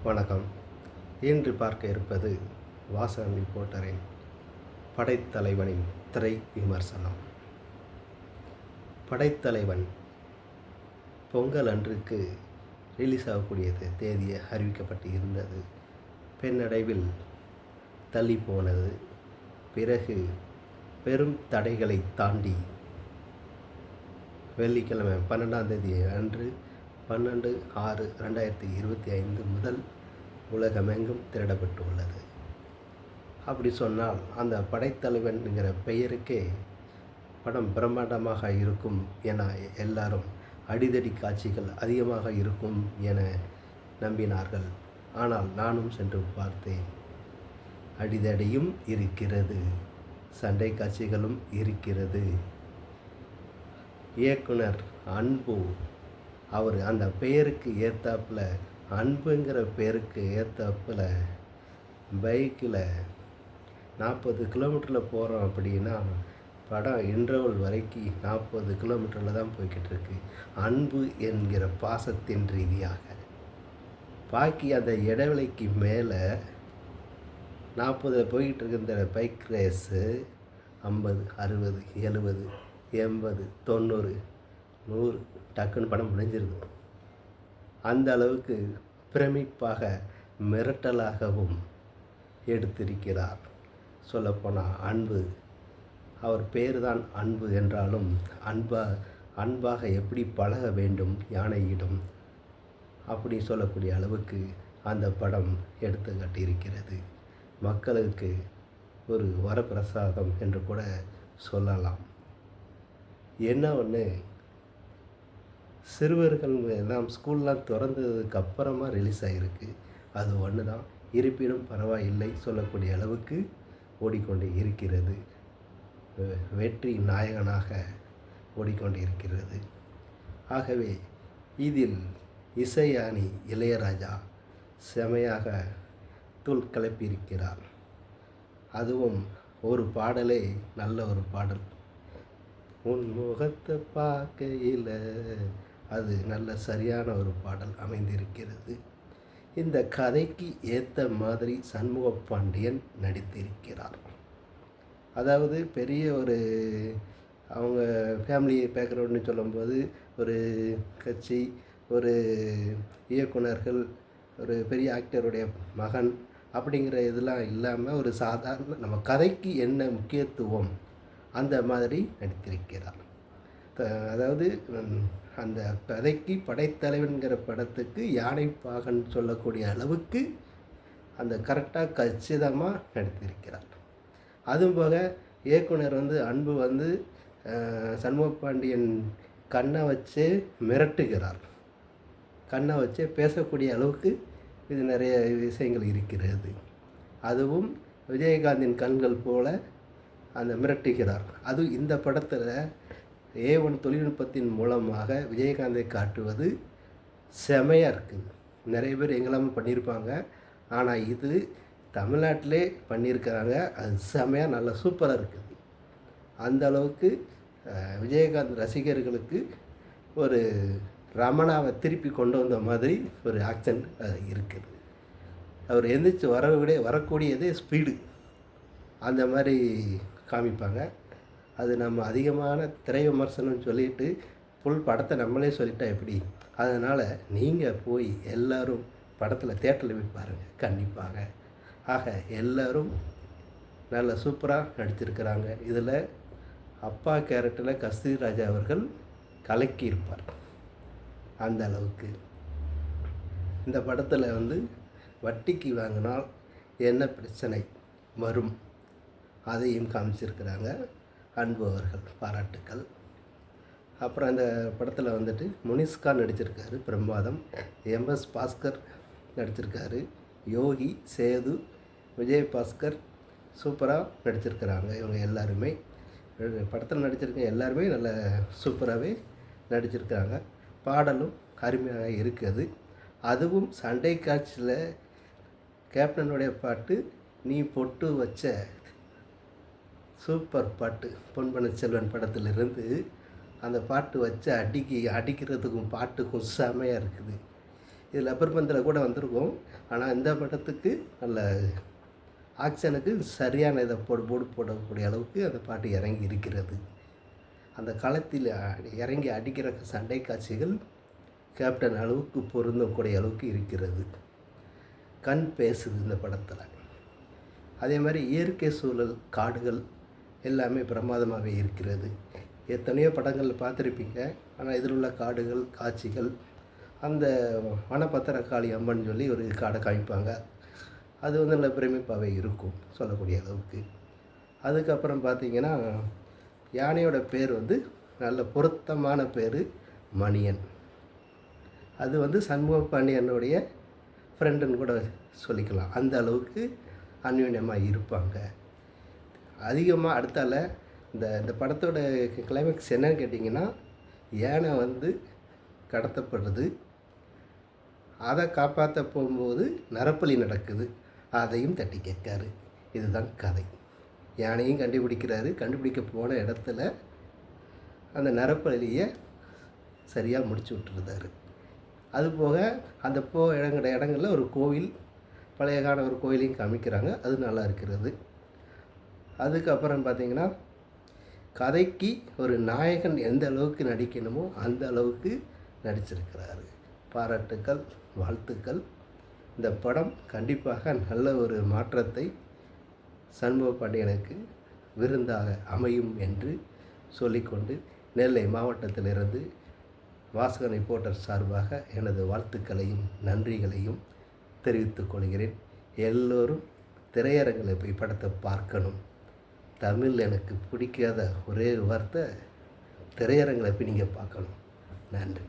வணக்கம். இன்று பார்க்க இருப்பது வாசன் ரிப்போர்ட்டரின் படைத்தலைவனின் திரை விமர்சனம். படைத்தலைவன் பொங்கல் அன்றுக்கு ரிலீஸ் ஆகக்கூடிய தேதி அறிவிக்கப்பட்டு இருந்தது. பின்னடைவில் தள்ளி போனது. பிறகு பெரும் தடைகளை தாண்டி வெள்ளிக்கிழமை 12ஆம் தேதி அன்று 12/6/2025 முதல் உலகமெங்கும் திரட்டப்பட்டுள்ளது. அப்படி சொன்னால் அந்த படைத்தலைவன்கிற பெயருக்கே படம் பிரம்மாண்டமாக இருக்கும் என எல்லாரும் அடிதடி காட்சிகள் அதிகமாக இருக்கும் என நம்பினார்கள். ஆனால் நானும் சென்று பார்த்தேன். அடிதடியும் இருக்கிறது, சண்டை காட்சிகளும் இருக்கிறது. இயக்குனர் அன்பு அவர் அந்த பெயருக்கு ஏற்றாப்புல, அன்புங்கிற பெயருக்கு ஏற்றாப்புல பைக்கில் 40 கிலோமீட்டரில் போகிறோம் அப்படின்னா படம் இன்டர்வல் வரைக்கும் 40 கிலோமீட்டரில் தான் போய்கிட்டு இருக்கு. அன்பு என்கிற பாசத்தின் ரீதியாக பாக்கி அந்த இடைவெளிக்கு மேலே 40 போய்கிட்டு இருக்க இந்த பைக் ரேஸு 50, 60, 70, 80, 90, 100 டக்குன்னு படம் முடிஞ்சிருது. அந்த அளவுக்கு பிரமிப்பாக மிரட்டலாகவும் எடுத்திருக்கிறார். சொல்லப்போனால் அன்பு, அவர் பேர் தான் அன்பு என்றாலும் அன்பாக எப்படி பழக வேண்டும் யானையிடம் அப்படி சொல்லக்கூடிய அளவுக்கு அந்த படம் எடுத்து காட்டியிருக்கிறது. மக்களுக்கு ஒரு வரப்பிரசாதம் என்று கூட சொல்லலாம். என்ன ஒன்று, சிறுவர்கள் எல்லாம் ஸ்கூல்லாம் திறந்ததுக்கு அப்புறமா ரிலீஸ் ஆகிருக்கு. அது ஒன்று தான். இருப்பினும் பரவாயில்லை சொல்லக்கூடிய அளவுக்கு ஓடிக்கொண்டு இருக்கிறது. வெற்றி நாயகனாக ஓடிக்கொண்டு இருக்கிறது. ஆகவே இதில் இசையானி இளையராஜா செமையாக தூள் கிளப்பியிருக்கிறார். அதுவும் ஒரு பாடலே நல்ல ஒரு பாடல். உன் முகத்தை பார்க்கையில் அது நல்ல சரியான ஒரு பாடல் அமைந்திருக்கிறது. இந்த கதைக்கு ஏற்ற மாதிரி சண்முக பாண்டியன் நடித்திருக்கிறார். அதாவது பெரிய ஒரு அவங்க ஃபேமிலி பேக்ரவுண்டுன்னு சொல்லும்போது ஒரு கட்சி, ஒரு இயக்குனர்கள், ஒரு பெரிய ஆக்டருடைய மகன் அப்படிங்கிற இதெல்லாம் இல்லாமல் ஒரு சாதாரண நம்ம கதைக்கு என்ன முக்கியத்துவம் அந்த மாதிரி நடித்திருக்கிறார். அதாவது அந்த கதைக்கு படைத்தலைவன்கிற படத்துக்கு யானைப்பாகன் சொல்லக்கூடிய அளவுக்கு அந்த கரெக்டாக கச்சிதமாக நடித்திருக்கிறார். அதுவும் போக இயக்குனர் அன்பு சண்முக பாண்டியன் கண்ணை வச்சே மிரட்டுகிறார். கண்ணை வச்சே பேசக்கூடிய அளவுக்கு இது நிறைய விஷயங்கள் இருக்கிறது. அதுவும் விஜயகாந்தின் கண்கள் போல அந்த மிரட்டுகிறார். அது இந்த படத்தில் A1 தொழில்நுட்பத்தின் மூலமாக விஜயகாந்தை காட்டுவது செமையாக இருக்குது. நிறைய பேர் எங்கெல்லாமே பண்ணியிருப்பாங்க. ஆனால் இது தமிழ்நாட்டிலே பண்ணியிருக்கிறாங்க. அது செமையாக நல்லா சூப்பராக இருக்குது. அந்த அளவுக்கு விஜயகாந்த் ரசிகர்களுக்கு ஒரு ரமணாவை திருப்பி கொண்டு வந்த மாதிரி ஒரு ஆக்ஷன் இருக்குது. அவர் எந்திரிச்சு வரக்கூடியதே ஸ்பீடு அந்த மாதிரி காமிப்பாங்க. அது நம்ம அதிகமான திரை விமர்சனம் சொல்லிட்டு ஃபுல் படத்தை நம்மளே சொல்லிட்டா எப்படி? அதனால் நீங்கள் போய் எல்லோரும் படத்தில் தேட்டரில் போய் பாருங்கள் கண்டிப்பாக. ஆக எல்லோரும் நல்ல சூப்பராக நடிச்சிருக்கிறாங்க. இதில் அப்பா கேரக்டரில் கஸ்தூரி ராஜா அவர்கள் கலக்கியிருப்பார். அந்த அளவுக்கு இந்த படத்தில் வட்டிக்கு வாங்கினால் என்ன பிரச்சனை வரும் அதையும் காமிச்சிருக்கிறாங்க. அன்பு அவர்கள் பாராட்டுக்கள். அப்புறம் அந்த படத்தில் முனிஸ்கான் நடிச்சிருக்காரு, பிரமாதம். MS பாஸ்கர் நடிச்சிருக்காரு, யோகி, சேது, விஜயபாஸ்கர் சூப்பராக நடிச்சிருக்கிறாங்க. இவங்க எல்லாருமே படத்தில் நடிச்சிருக்க எல்லாருமே நல்ல சூப்பராகவே நடிச்சிருக்காங்க. பாடலும் அருமையாக இருக்குது. அதுவும் சண்டை காட்சியில் கேப்டனுடைய பாட்டு நீ பொட்டு வச்ச சூப்பர் பாட்டு. பொன்பன செல்வன் படத்திலிருந்து அந்த பாட்டு வச்சு அடிக்கிறதுக்கும் பாட்டுக்கும் செமையாக இருக்குது. இது லப்பர் பந்தில் கூட வந்திருக்கும். ஆனால் இந்த படத்துக்கு நல்ல ஆக்ஷனுக்கு சரியான இதை போடக்கூடிய அளவுக்கு அந்த பாட்டு இறங்கி இருக்கிறது. அந்த களத்தில் இறங்கி அடிக்கிற சண்டை காட்சிகள் கேப்டன் அளவுக்கு பொருந்தக்கூடிய அளவுக்கு இருக்கிறது. கண் பேசுது இந்த படத்தில். அதே மாதிரி இயற்கை சூழல், காடுகள் எல்லாமே பிரமாதமாகவே இருக்கிறது. எத்தனையோ படங்கள் பார்த்துருப்பீங்க. ஆனால் இதில் உள்ள காடுகள், காட்சிகள், அந்த வனபத்திரகாளி அம்மன் சொல்லி ஒரு காடை காமிப்பாங்க. அது நல்ல பிரமிப்பாகவே இருக்கும் சொல்லக்கூடிய அளவுக்கு. அதுக்கப்புறம் பார்த்திங்கன்னா யானையோட பேர் நல்ல பொருத்தமான பேர் மணியன். அது சண்முக பாண்டியனுடைய ஃப்ரெண்டுன்னு கூட சொல்லிக்கலாம். அந்த அளவுக்கு அந்யோன்யமாக இருப்பாங்க. அதிகமாக அடுத்தால இந்த படத்தோட கிளைமேக்ஸ் என்னன்னு கேட்டிங்கன்னா, யானை கடத்தப்படுறது, அதை காப்பாற்ற போகும்போது நரப்பலி நடக்குது, அதையும் தட்டி கேட்காரு. இதுதான் கதை. யானையும் கண்டுபிடிக்கிறாரு. கண்டுபிடிக்க போன இடத்துல அந்த நரப்பலியை சரியாக முடிச்சு விட்டுருந்தாரு. அதுபோக அந்த இடங்களில் ஒரு கோவில், பழைய கால ஒரு கோயிலையும் காமிக்கிறாங்க. அது நல்லா இருக்கிறது. அதுக்கப்புறம் பார்த்திங்கன்னா, கதைக்கு ஒரு நாயகன் எந்த அளவுக்கு நடிக்கணுமோ அந்த அளவுக்கு நடிச்சிருக்கிறாரு. பாராட்டுக்கள், வாழ்த்துக்கள். இந்த படம் கண்டிப்பாக நல்ல ஒரு மாற்றத்தை சண்முக பாண்டியனுக்கு விருந்தாக அமையும் என்று சொல்லிக்கொண்டு, நெல்லை மாவட்டத்திலிருந்து வாசகன் ரிப்போர்ட்டர் சார்பாக எனது வாழ்த்துக்களையும் நன்றிகளையும் தெரிவித்துக் கொள்கிறேன். எல்லோரும் திரையரங்கில் போய் படத்தை பார்க்கணும். தமிழ் எனக்கு பிடிக்காத ஒரே வார்த்தை, திரையரங்கில் போய் நீங்கள் பார்க்கணும். நன்றி.